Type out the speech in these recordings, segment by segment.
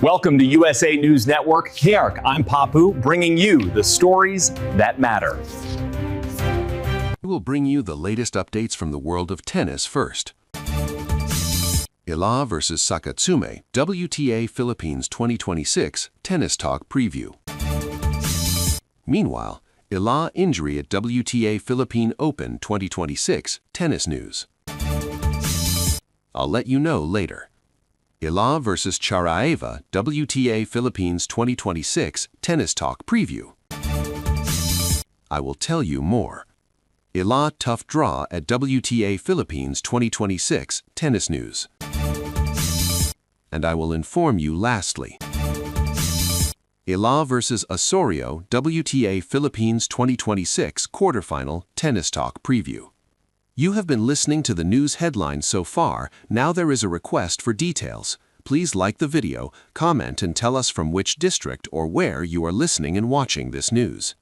Welcome to USA News Network. Kierk, I'm Papu, bringing you the stories that matter. We will bring you the latest updates from the world of tennis first. Eala vs. Sakatsume, WTA Philippines 2026 Tennis Talk Preview. Meanwhile, Eala injury at WTA Philippine Open 2026 Tennis News. I'll let you know later. Eala vs. Charaeva, WTA Philippines 2026 Tennis Talk Preview. I will tell you more. Eala tough draw at WTA Philippines 2026 Tennis News. And I will inform you lastly. Eala vs. Osorio, WTA Philippines 2026 Quarterfinal Tennis Talk Preview. You have been listening to the news headlines so far. Now there is a request for details. Please like the video, comment, and tell us from which district or where you are listening and watching this news.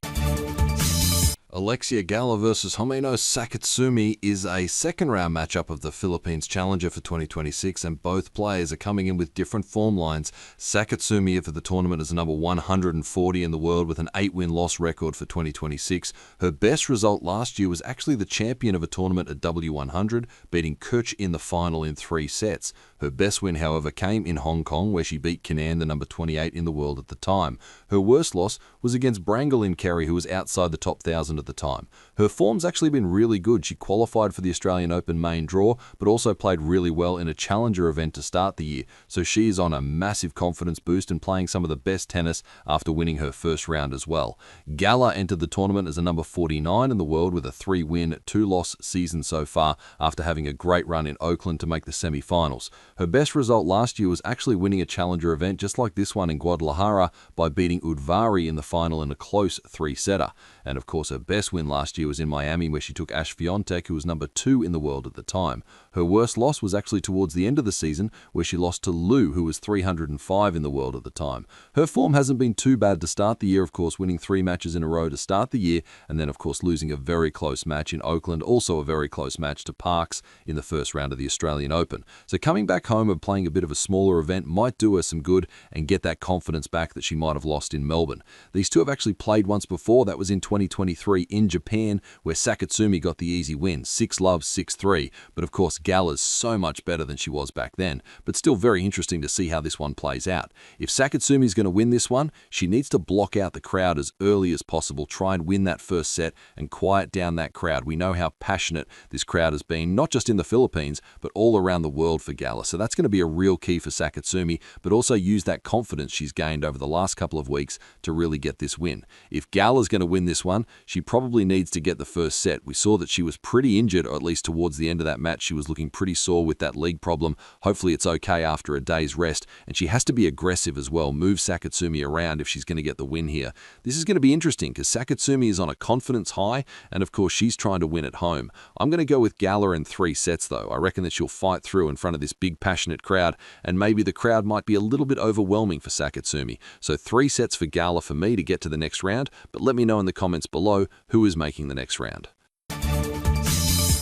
Alexandra Eala versus Himeno Sakatsume is a second-round matchup of the Philippines Challenger for 2026, and both players are coming in with different form lines. Sakatsume for the tournament is number 140 in the world with an 8-win loss record for 2026. Her best result last year was actually the champion of a tournament at W100, beating Kirch in the final in 3 sets. Her best win, however, came in Hong Kong, where she beat Kenan, the number 28 in the world at the time. Her worst loss was against Brangelin Kerry, who was outside the top 1,000 at the time. Her form's actually been really good. She qualified for the Australian Open main draw, but also played really well in a challenger event to start the year. So she is on a massive confidence boost and playing some of the best tennis after winning her first round as well. Eala entered the tournament as a number 49 in the world with a 3-win, 2-loss season so far after having a great run in Oakland to make the semi-finals. Her best result last year was actually winning a challenger event just like this one in Guadalajara by beating Udvari in the final in a close 3-setter. And of course her best win last year was in Miami, where she took Ash Swiatek, who was number 2 in the world at the time. Her worst loss was actually towards the end of the season, where she lost to Liu, who was 305 in the world at the time. Her form hasn't been too bad to start the year, of course, winning 3 matches in a row to start the year, and then of course losing a very close match in Oakland, also a very close match to Parks in the first round of the Australian Open. So coming back home and playing a bit of a smaller event might do her some good and get that confidence back that she might have lost in Melbourne. These two have actually played once before. That was in 2023 in Japan, where Sakatsume got the easy win, 6-love, 6-3. But of course, Eala's so much better than she was back then. But still very interesting to see how this one plays out. If Sakatsume is going to win this one, she needs to block out the crowd as early as possible, try and win that first set and quiet down that crowd. We know how passionate this crowd has been, not just in the Philippines, but all around the world for Eala. So that's going to be a real key for Sakatsume, but also use that confidence she's gained over the last couple of weeks to really get this win. If Eala's going to win this one, she probably needs to get the first set. We saw that she was pretty injured, or at least towards the end of that match, she was looking pretty sore with that leg problem. Hopefully it's okay after a day's rest, and she has to be aggressive as well, move Sakatsume around if she's going to get the win here. This is going to be interesting because Sakatsume is on a confidence high, and of course she's trying to win at home. I'm going to go with Eala in 3 sets though. I reckon that she'll fight through in front of this big passionate crowd, and maybe the crowd might be a little bit overwhelming for Sakatsume. So 3 sets for Eala for me to get to the next round, but let me know in the comments below who is making the next round.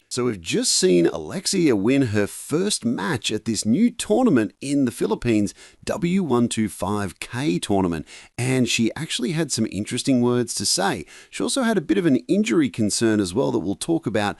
So we've just seen Alexia win her first match at this new tournament in the Philippines, W125K tournament, and she actually had some interesting words to say. She also had a bit of an injury concern as well that we'll talk about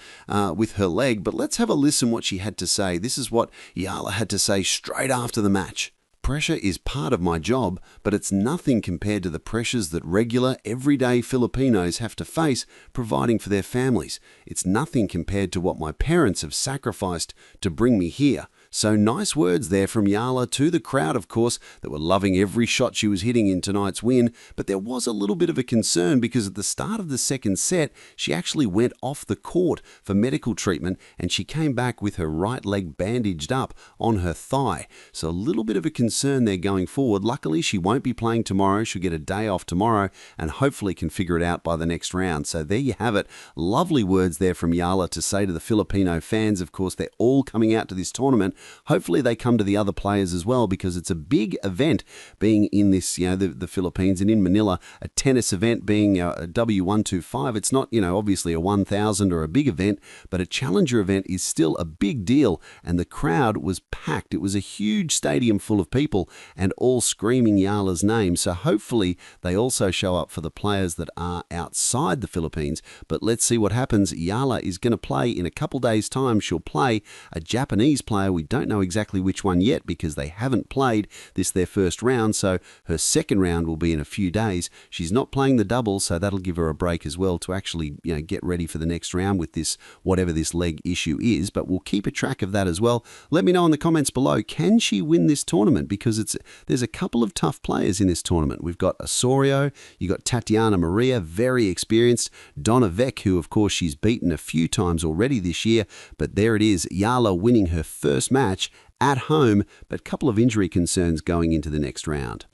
with her leg, but let's have a listen what she had to say. This is what Eala had to say straight after the match. Pressure is part of my job, but it's nothing compared to the pressures that regular, everyday Filipinos have to face providing for their families. It's nothing compared to what my parents have sacrificed to bring me here. So nice words there from Eala to the crowd, of course, that were loving every shot she was hitting in tonight's win. But there was a little bit of a concern because at the start of the second set, she actually went off the court for medical treatment and she came back with her right leg bandaged up on her thigh. So a little bit of a concern there going forward. Luckily, she won't be playing tomorrow. She'll get a day off tomorrow and hopefully can figure it out by the next round. So there you have it. Lovely words there from Eala to say to the Filipino fans. Of course, they're all coming out to this tournament hopefully they come to the other players as well, because it's a big event being in this, the Philippines, and in Manila, a tennis event being a W125. It's not, obviously a 1,000 or a big event, but a challenger event is still a big deal, and the crowd was packed. It was a huge stadium full of people and all screaming Eala's name, so hopefully they also show up for the players that are outside the Philippines. But let's see what happens. Eala is going to play in a couple days' time. She'll play a Japanese player. We don't know exactly which one yet because they haven't played their first round, so her second round will be in a few days. She's not playing the doubles, so that'll give her a break as well to actually get ready for the next round with this, whatever this leg issue is. But we'll keep a track of that as well. Let me know in the comments below, can she win this tournament? Because there's a couple of tough players in this tournament. We've got Osorio, you got Tatiana Maria, very experienced, Donna Vec, who of course she's beaten a few times already this year, but there it is, Eala winning her first match at home, but a couple of injury concerns going into the next round.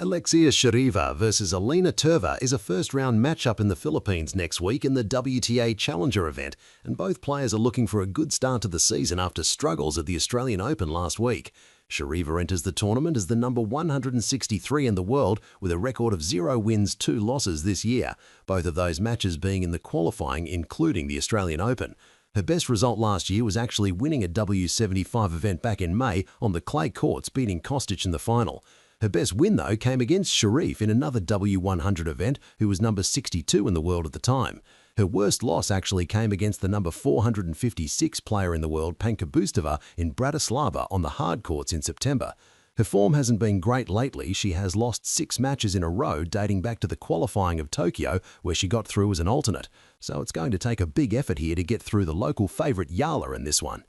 Alexia Shariva versus Alina Turva is a first-round matchup in the Philippines next week in the WTA Challenger event, and both players are looking for a good start to the season after struggles at the Australian Open last week. Shariva enters the tournament as the number 163 in the world with a record of 0 wins, 2 losses this year, both of those matches being in the qualifying, including the Australian Open. Her best result last year was actually winning a W75 event back in May on the clay courts, beating Kostic in the final. Her best win, though, came against Sharif in another W100 event, who was number 62 in the world at the time. Her worst loss actually came against the number 456 player in the world, Panka Bustova, in Bratislava on the hard courts in September. Her form hasn't been great lately. She has lost 6 matches in a row dating back to the qualifying of Tokyo, where she got through as an alternate. So it's going to take a big effort here to get through the local favourite Eala in this one.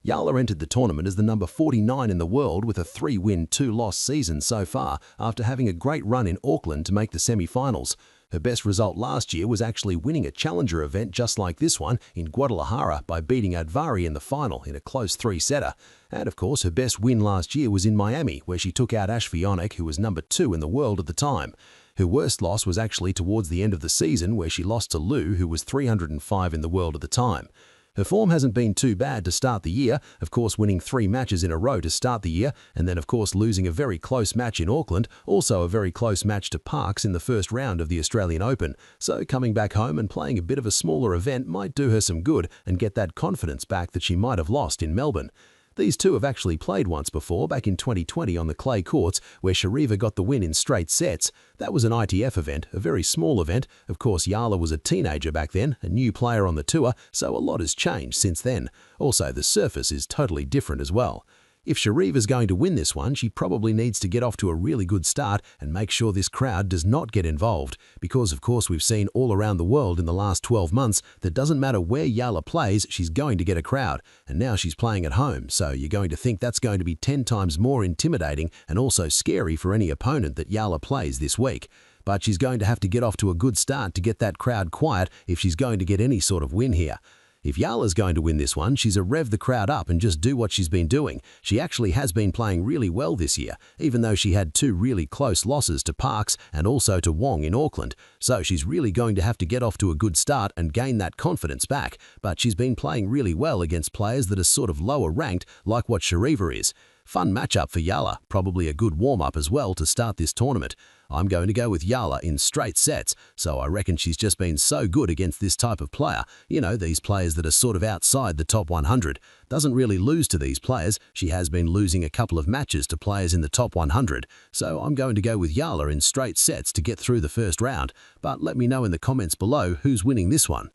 Eala entered the tournament as the number 49 in the world with a 3-win, 2-loss season so far after having a great run in Auckland to make the semi-finals. Her best result last year was actually winning a challenger event just like this one in Guadalajara by beating Advari in the final in a close 3-setter. And of course, her best win last year was in Miami, where she took out Swiatek, who was number 2 in the world at the time. Her worst loss was actually towards the end of the season, where she lost to Liu, who was 305 in the world at the time. Her form hasn't been too bad to start the year, of course winning 3 matches in a row to start the year, and then of course losing a very close match in Auckland, also a very close match to Parks in the first round of the Australian Open. So coming back home and playing a bit of a smaller event might do her some good and get that confidence back that she might have lost in Melbourne. These two have actually played once before, back in 2020 on the clay courts, where Shariva got the win in straight sets. That was an ITF event, a very small event. Of course, Eala was a teenager back then, a new player on the tour, so a lot has changed since then. Also, the surface is totally different as well. If Shariva's going to win this one, she probably needs to get off to a really good start and make sure this crowd does not get involved, because of course we've seen all around the world in the last 12 months that doesn't matter where Eala plays, she's going to get a crowd, and now she's playing at home, so you're going to think that's going to be 10 times more intimidating and also scary for any opponent that Eala plays this week. But she's going to have to get off to a good start to get that crowd quiet if she's going to get any sort of win here. If Eala's going to win this one, she's a rev the crowd up and just do what she's been doing. She actually has been playing really well this year, even though she had 2 really close losses to Parks and also to Wong in Auckland. So she's really going to have to get off to a good start and gain that confidence back. But she's been playing really well against players that are sort of lower ranked, like what Shariva is. Fun matchup for Eala, probably a good warm-up as well to start this tournament. I'm going to go with Eala in straight sets, so I reckon she's just been so good against this type of player. You know, these players that are sort of outside the top 100. Doesn't really lose to these players. She has been losing a couple of matches to players in the top 100. So I'm going to go with Eala in straight sets to get through the first round. But let me know in the comments below who's winning this one.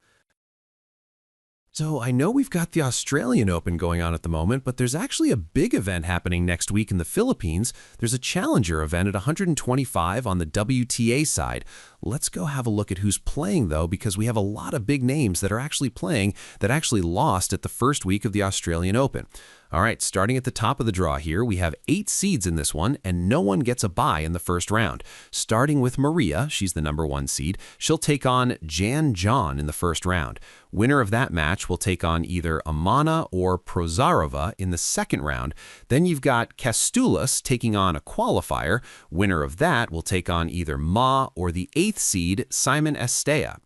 So I know we've got the Australian Open going on at the moment, but there's actually a big event happening next week in the Philippines. There's a challenger event at 125 on the WTA side. Let's go have a look at who's playing, though, because we have a lot of big names that are actually playing that actually lost at the first week of the Australian Open. All right, starting at the top of the draw here, we have 8 seeds in this one, and no one gets a bye in the first round. Starting with Maria, she's the number 1 seed. She'll take on Jan John in the first round. Winner of that match will take on either Amana or Prozarova in the second round. Then you've got Kastoulis taking on a qualifier. Winner of that will take on either Ma or the 8th seed Simon Estea.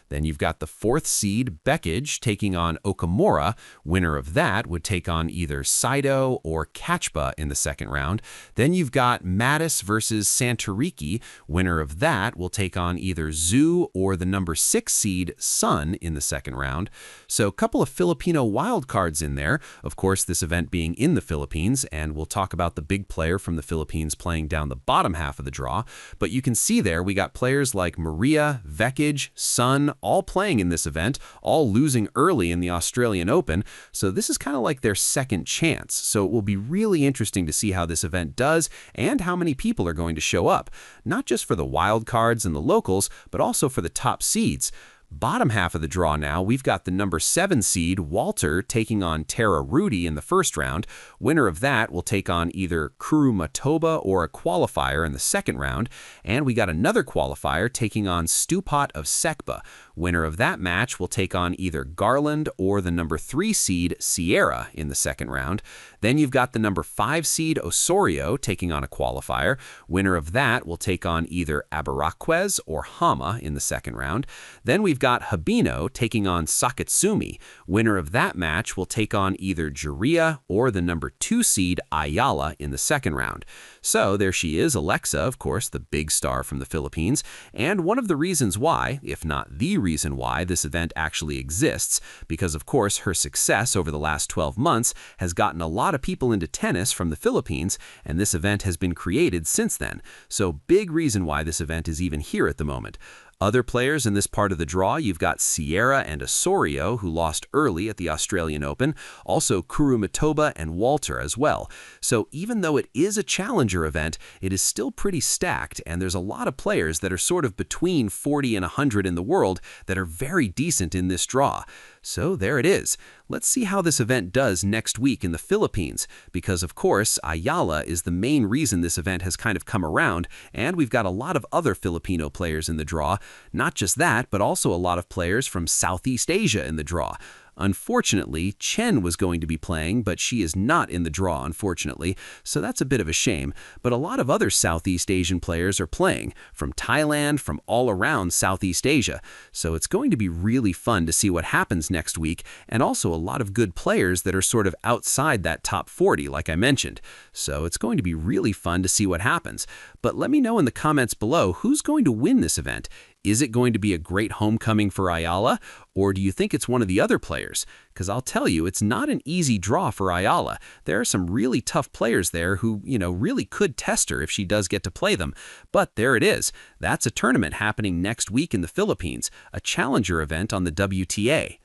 Then you've got the 4th seed Bekic taking on Okamura. Winner of that would take on either Saito or Kachba in the second round. Then you've got Mattis versus Santoriki. Winner of that will take on either Zhu or the number 6 seed Sun in the second round. So a couple of Filipino wildcards in there. Of course, this event being in the Philippines, and we'll talk about the big player from the Philippines playing down the bottom half of the draw. But you can see there we got players like Maria, Vekic, Sun, all playing in this event, all losing early in the Australian Open. So this is kind of like their second chance. So it will be really interesting to see how this event does and how many people are going to show up, not just for the wild cards and the locals, but also for the top seeds. Bottom half of the draw now, we've got the number 7 seed, Walter, taking on Tara Rudy in the first round. Winner of that will take on either Kuru Matoba or a qualifier in the second round. And we got another qualifier taking on Stupat of Sekba. Winner of that match will take on either Garland or the number 3 seed, Sierra, in the second round. Then you've got the number 5 seed, Osorio, taking on a qualifier. Winner of that will take on either Abaraquez or Hama in the second round. Then we've got Himeno taking on Sakatsume. Winner of that match will take on either Juria or the number 2 seed Ayala in the second round. So there she is, Alexa, of course, the big star from the Philippines, and one of the reasons why, if not the reason why, this event actually exists, because of course her success over the last 12 months has gotten a lot of people into tennis from the Philippines, and this event has been created since then. So big reason why this event is even here at the moment. Other players in this part of the draw, you've got Sierra and Osorio, who lost early at the Australian Open, also Kuru Matoba and Walter as well. So even though it is a challenger event, it is still pretty stacked, and there's a lot of players that are sort of between 40 and 100 in the world that are very decent in this draw. So there it is. Let's see how this event does next week in the Philippines, because of course Ayala is the main reason this event has kind of come around, and we've got a lot of other Filipino players in the draw. Not just that, but also a lot of players from Southeast Asia in the draw. Unfortunately, Chen was going to be playing, but she is not in the draw, unfortunately, so that's a bit of a shame. But a lot of other Southeast Asian players are playing, from Thailand, from all around Southeast Asia. So it's going to be really fun to see what happens next week, and also a lot of good players that are sort of outside that top 40, like I mentioned. So it's going to be really fun to see what happens. But let me know in the comments below who's going to win this event. Is it going to be a great homecoming for Ayala, or do you think it's one of the other players? Because I'll tell you, it's not an easy draw for Ayala. There are some really tough players there who, really could test her if she does get to play them. But there it is. That's a tournament happening next week in the Philippines, a challenger event on the WTA.